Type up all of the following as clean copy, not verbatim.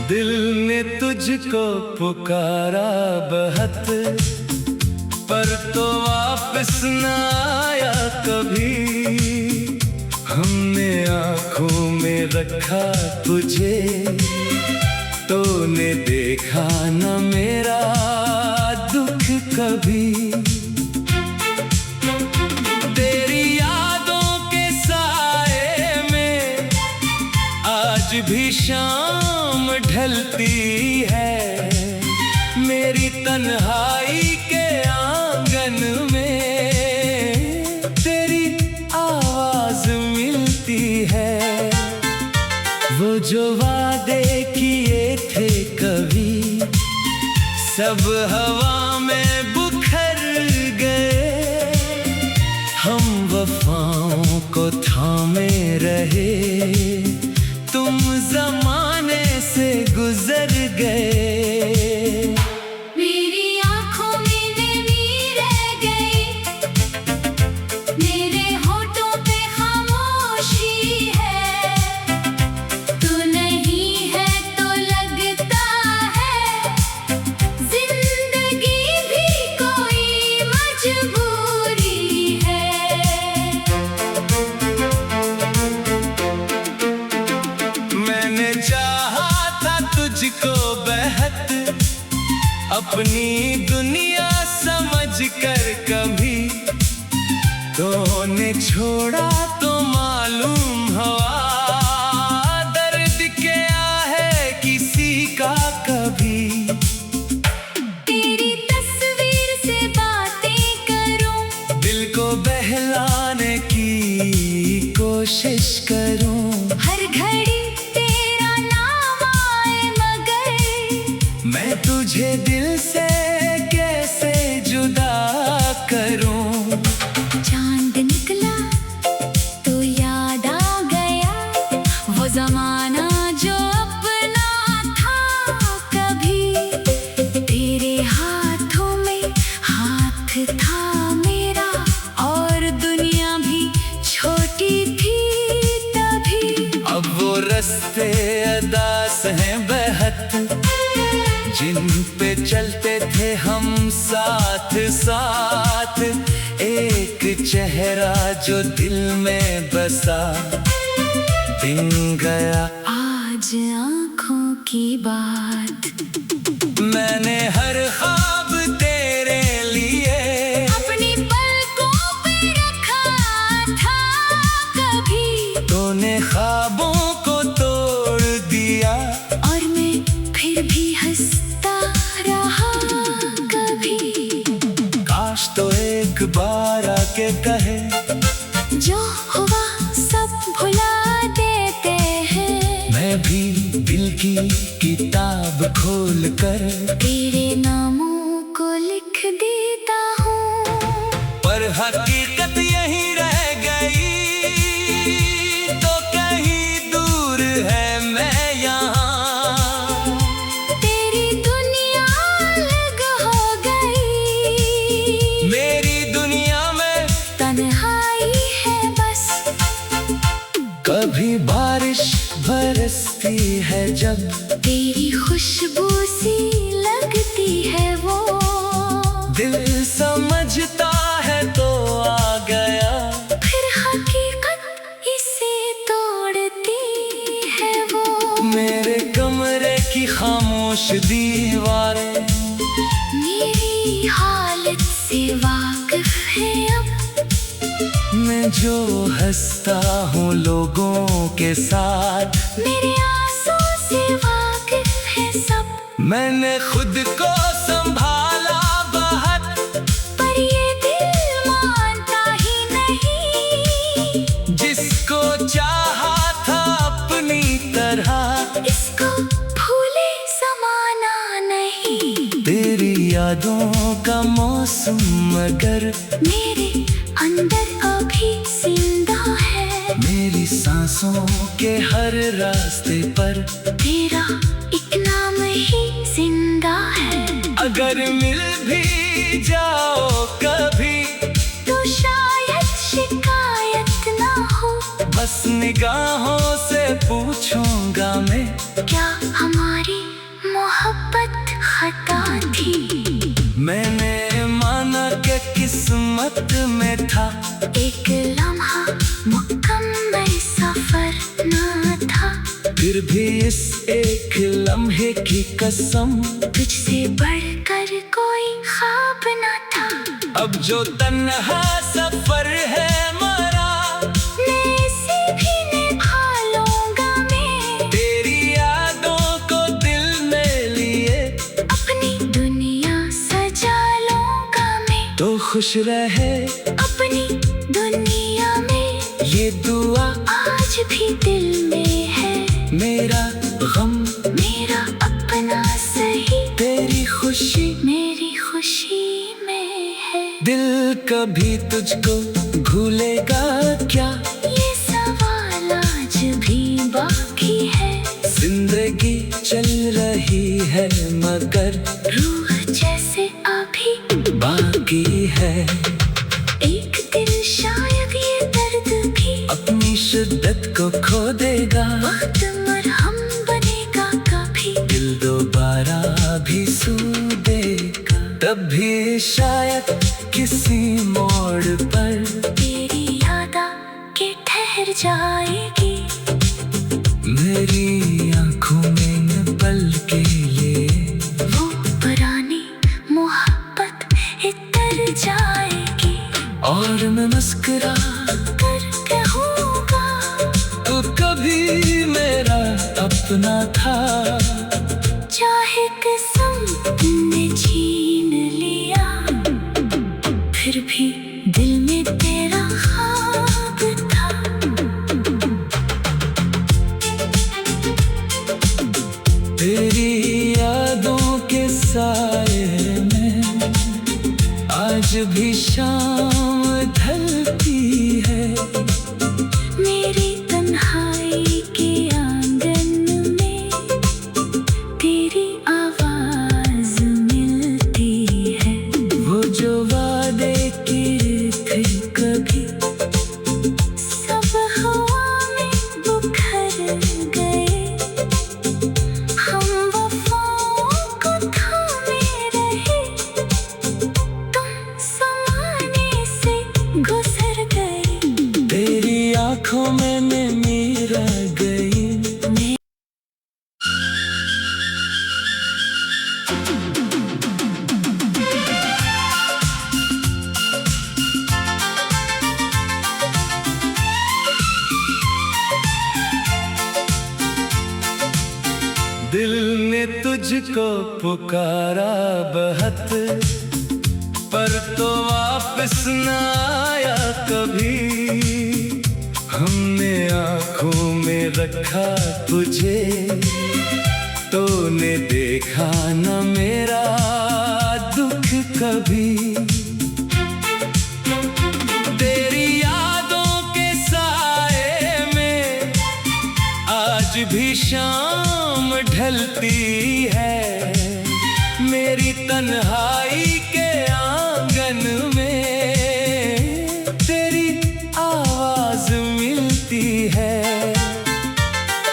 दिल ने तुझको पुकारा बहुत, पर तो वापस न आया कभी। हमने आँखों में रखा तुझे, तूने देखा न मेरा दुख कभी। तेरी यादों के साए में आज भी शाम ढलती है, मेरी तन्हाई के आंगन में तेरी आवाज मिलती है। वो जो वादे किए थे कभी, सब हवा में बिखर गए। हम वफाओं को थामे रहे, तुम जमाने से गुजर गए। मेरी आँखों में नमी रह गई, मेरे होठों पे खामोशी है। तू नहीं है तो लगता है जिंदगी भी कोई मजबूरी है। मैंने चाहा था तुझको बेहद, अपनी दुनिया समझ कर कभी। तूने छोड़ा तो मालूम हुआ, दर्द क्या है किसी का कभी। तेरी तस्वीर से बातें करूं, दिल को बहलाने की कोशिश करूं। हर घड़ी तेरा नाम आए मगर मैं तुझे दिल से कैसे जुदा करूं। चांद निकला तो याद आ गया, वो जमाना जो अपना था कभी। तेरे हाथों में हाथ था मेरा, और दुनिया भी छोटी थी तभी। अब वो रास्ते अदास हैं बेहद, जिन पे चलते थे हम साथ साथ। एक चेहरा जो दिल में बसा, दिन गया आज आँखों की बात। मैंने हर ख्वाब तेरे लिए अपनी पलकों पे रखा था कभी। तूने ख्वाबों को तोड़ दिया, और मैं फिर भी हंसता रहा कभी। काश तो एक बार आके कहे, जो हुआ सब भुला देते हैं। मैं भी दिल की किताब खोल कर तेरे नामों को लिख देता हूँ। पर हकीकत यहीं रह गई, तो कहीं दूर है मैं यहाँ। तेरी दुनिया अलग हो गई, मेरी दुनिया में तन्हाई है बस। कभी बारिश बरसती है जब, तेरी खुशबू सी लगती है वो। दिल समझता है तो आ गया। फिर हकीकत इसे तोड़ती है वो। मेरे कमरे की खामोश दीवारें मेरी हालत से वाकिफ है अब। मैं जो हंसता हूँ लोगों के साथ, मेरे आंसू से वाकिफ है सब। मैंने खुद को संभाला बहुत, पर ये दिल मानता ही नहीं। जिसको चाहा था अपनी तरह, इसको भूले समाना नहीं। तेरी यादों का मौसम मगर मेरे अंदर अभी जिंदा है। मेरी सांसों के हर रास्ते पर तेरा एक नाम ही जिंदा है। अगर मिल भी जाओ कभी तो शायद शिकायत ना हो। बस निगाहों से पूछूंगा मैं, क्या हमारी मोहब्बत खता थी? मैंने माना कि किस्मत में था। एक लम्हा मुकम्मल सफर ना था। फिर भी इस एक लम्हे की कसम, तुझसे बढ़कर कोई ख्वाब ना था। अब जो तन्हा सफर है मरा, मैं इसे भी निभा लूंगा मैं। तेरी यादों को दिल में लिए अपनी दुनिया सजा लूंगा मैं। तो खुश रहे अपनी दुनिया में, ये दुआ आज भी दिल में है। मेरा गम मेरा अपना सही, तेरी खुशी मेरी खुशी में है। दिल कभी तुझको भूलेगा क्या? ये सवाल आज भी बाकी है। जिंदगी चल रही है मगर रूह जैसे अभी बाकी है। एक दिन शायद ये दर्द भी अपनी शिद्दत को खो देगा। वक्त मरहम बनेगा कभी, दिल दोबारा भी सू देगा। तब भी शायद किसी मोड़ पर तेरी याद के ठहर जाएगी। मेरी आंखों में पल के लिए वो पुरानी मोहब्बत इतर जाएगी। और मैं मुस्कुरा कर कहूँगा, तो कभी मेरा अपना था। चाहे किस्मत ने छीन लिया, फिर भी दिल में तेरा ख्वाब था। तेरी यादों के साए में आज भी शाम ढलती है। मेरी तन्हाई के आंगन में तेरी आवाज मिलती है। वो जो वादे किए थे कभी सब हवा में बिखर गए। हम वफाओं को थामे रहे, तुम ज़माने से गुजर गए। तेरी आंखों में मैं रह गई। दिल ने तुझको पुकारा बहुत, पर तो वापस न आया कभी। हमने आंखों में रखा तुझे, तूने देखा न मेरा दुख कभी। तेरी यादों के साए में आज भी शाम ढलती है। मेरी तन्हाई के आंगन में तेरी आवाज मिलती है।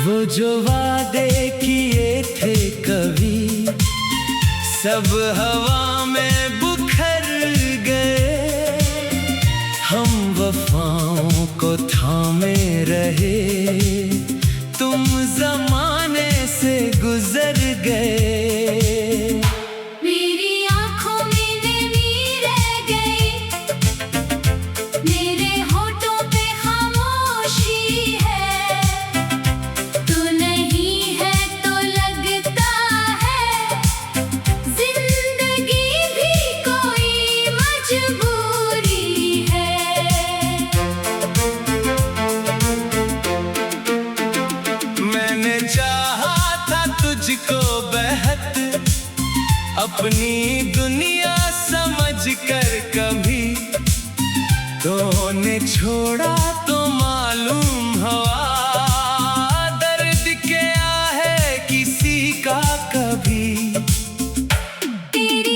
वो जो वादे किए थे कभी सब हवा में बिखर गए। हम वफाओं को थामे रहे, तुम जमाने से गुजर गए। मेरी आँखों में नमी रह गई, मेरे होठों पे खामोशी है। तू नहीं है तो लगता है जिंदगी भी कोई मजबूरी है। मैंने चाहा था तुझको बेहद, अपनी दुनिया समझ कर कभी। तूने छोड़ा तो मालूम हुआ दर्द क्या है किसी का कभी। तेरी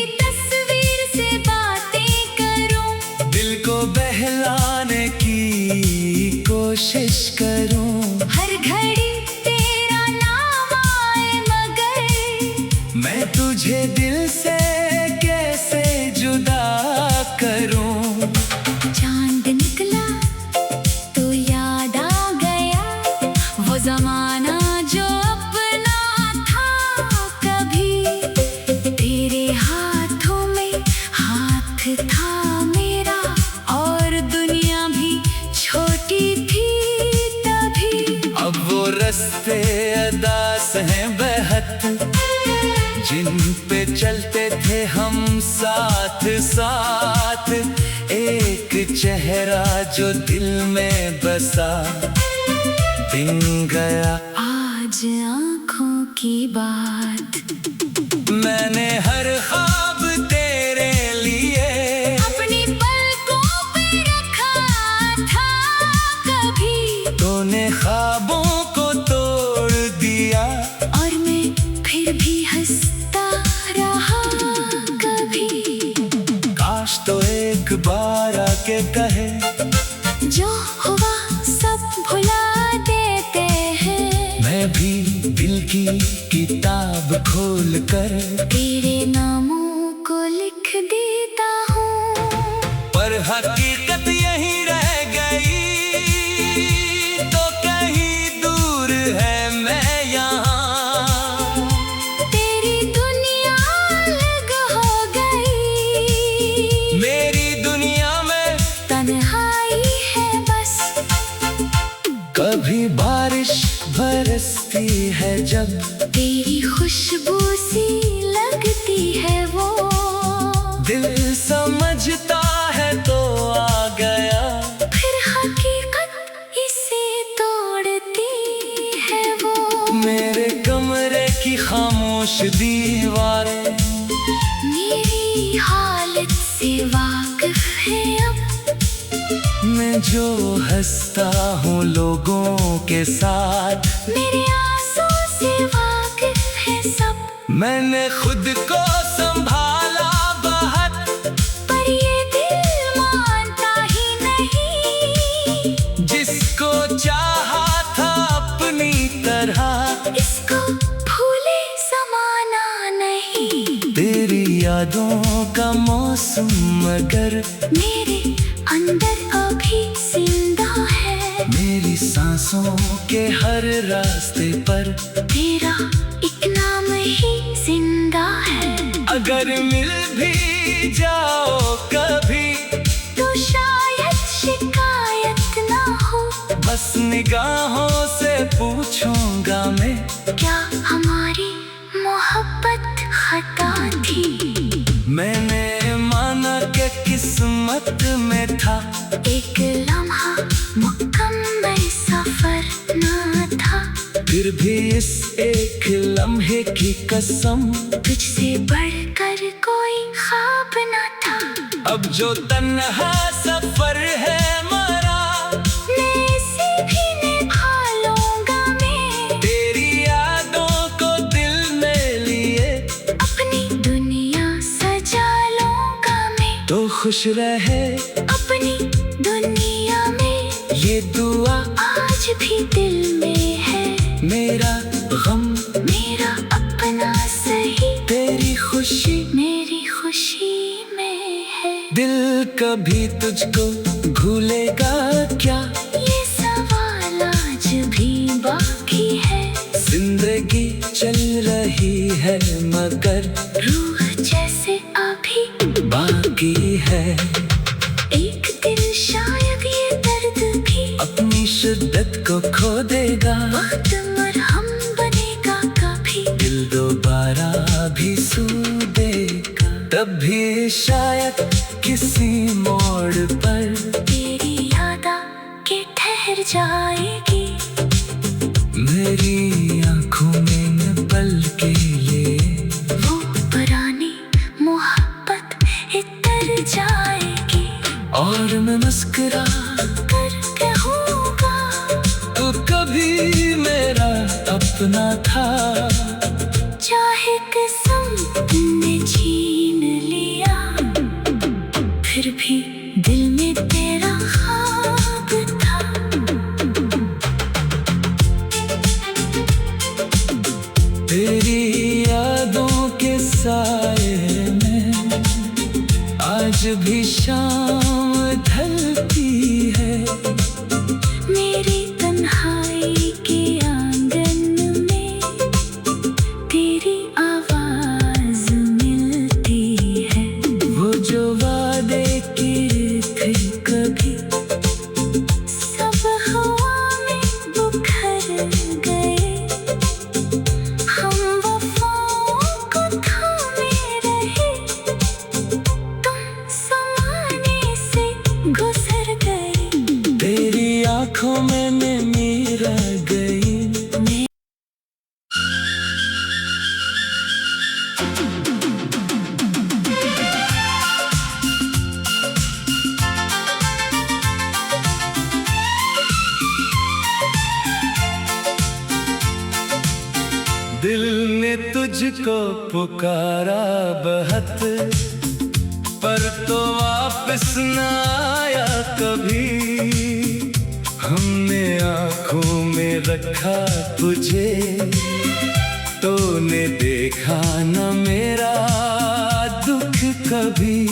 हैं बेहद, जिन पे चलते थे हम साथ साथ। एक चेहरा जो दिल में बसा, दिन गया आज आँखों की बात। मैंने हर ख्वाब तेरे लिए अपनी पलकों पे रखा था कभी, तूने ख्वाबों को तोड़ दिया। और मैं फिर भी हंसता रहा कभी। काश तो एक बार आके कहे, जो हुआ सब भुला देते हैं। मैं भी दिल की किताब खोल कर तेरे नामों को लिख देता हूँ। पर हकीकत यहीं रह गई, तो कहीं दूर है मैं यहाँ। तेरी दुनिया अलग हो गई, मेरी दुनिया में तन्हाई है बस। कभी बारिश बरसती है जब, तेरी खुशबू सी लगती है वो। दिल समझता है तो आ गया। फिर हकीकत इसे तोड़ती है वो। मेरे कमरे की खामोश दीवारें मेरी हालत से वाकिफ है अब। मैं जो हंसता हूँ लोगों के साथ, मेरे आंसू से वाकिफ है सब। मैंने खुद को संभाला बहुत, पर ये दिल मानता ही नहीं। जिसको चाहा था अपनी तरह, इसको भूले समाना नहीं। तेरी यादों का मौसम मगर मेरे अंदर अभी जिंदा है। मेरी सांसों के हर रास्ते पर तेरा एक नाम ही जिंदा है। अगर मिल भी जाओ कभी, तो शायद शिकायत ना हो। बस निगाहों से पूछूंगा मैं, क्या हमारी मोहब्बत खता थी? मैंने माना कि किस्मत में था। एक लम्हा मुकम्मल सफर ना था। फिर भी इस एक लम्हे की कसम, तुझसे बढ़कर कोई ख्वाब ना था। अब जो तन्हा सफर है मरा, मैं इसे भी निभा लूंगा मैं। तेरी यादों को दिल में लिए अपनी दुनिया सजा लूंगा मैं। तो खुश रहे अपनी दुनिया में, ये दुआ आज भी दिल में है। मेरा गम मेरा अपना सही, तेरी खुशी मेरी खुशी में है। दिल कभी तुझको भूलेगा क्या, ये सवाल आज भी बाकी है। जिंदगी चल रही है मगर रूह जैसे अभी बाकी है। एक दिन शायद ये दर्द भी अपनी शिद्दत को खो देगा। वक्त मरहम बनेगा कभी। दिल दोबारा भी सू देगा। तब भी शायद किसी मोड़ पर तेरी याद के ठहर जाएगी। मेरी आंखों में न पल के लिए वो पुरानी मोहब्बत इतर जाएगी। और मैं मुस्कुरा कर कहूँगा, तो कभी मेरा अपना था। चाहे किस्मत ने छीन लिया, फिर भी दिल में तेरा ख्वाब था। तेरी यादों के साए में आज भी शाम ढलती है। मेरी तन्हाई के आंगन में तेरी आवाज मिलती है। वो जो वादे किए थे कभी, सब हवा में बिखर गए। दिल ने तुझको पुकारा बहुत, पर तो वापस न आया कभी। हमने आंखों में रखा तुझे, तूने देखा न मेरा दुख कभी।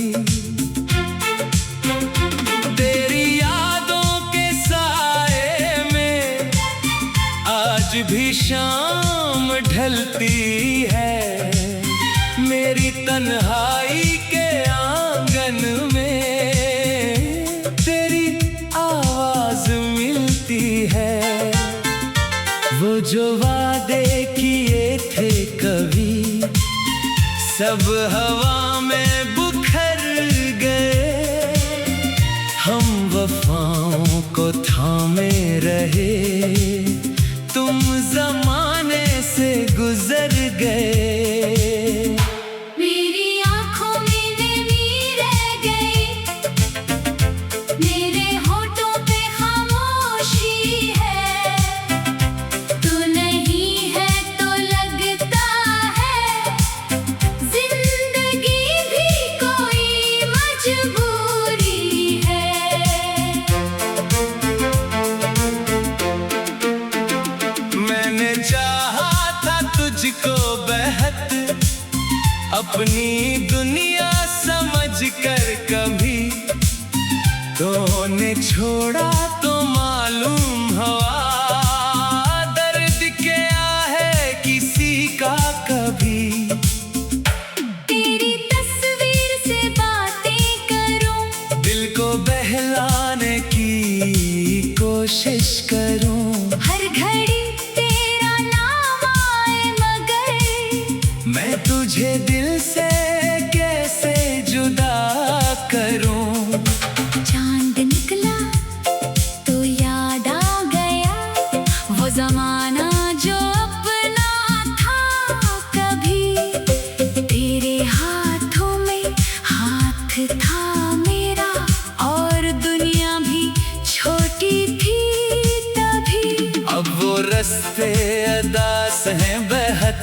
तेरी यादों के साए में आज भी शाम ढलती है। मेरी तन्हाई के आंगन में तेरी आवाज मिलती है। वो जो वादे किए थे कभी, सब हवा में बिखर गए। हम वफाओं को थामे रहे, तुम जमाने से गुजर गए। मेरी आँखों में नमी रह गई, मेरे होठों पे खामोशी है। तू नहीं है तो लगता है जिंदगी भी कोई मजबूरी है। मैंने चाहा था तुझको बेहद, अपनी दुनिया समझ कर कभी। तूने छोड़ा तो मालूम हुआ, दर्द क्या है किसी का कभी। तेरी तस्वीर से बातें करूं, दिल को बहलाने की कोशिश करूं। हर घड़ी तेरा नाम आए मगर मैं तुझे दिल से कैसे जुदा करूं। चांद निकला तो याद आ गया वो जमाना जो अपना था कभी। तेरे हाथों में हाथ था मेरा, और दुनिया भी छोटी थी तभी। अब वो रास्ते अदास हैं बेहद,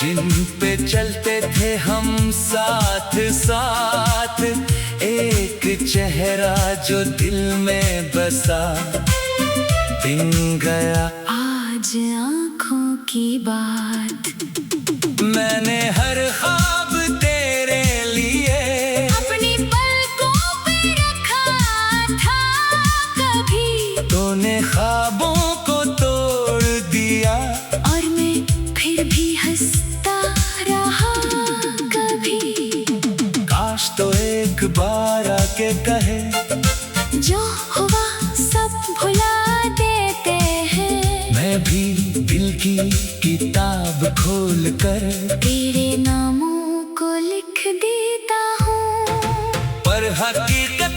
जिन पे चलते थे हम साथ साथ। एक चेहरा जो दिल में बसा, दिन गया आज आँखों की बात। मैंने हर ख्वाब तेरे लिए अपनी पलकों पे रखा था कभी। तूने ख्वाबों को तोड़ दिया, और मैं फिर भी हंसता रहा कभी। काश तो एक बार आके कहे, जो हुआ सब भुला देते हैं। मैं भी दिल की किताब खोल कर तेरे नामों को लिख देता हूँ। पर हकीकत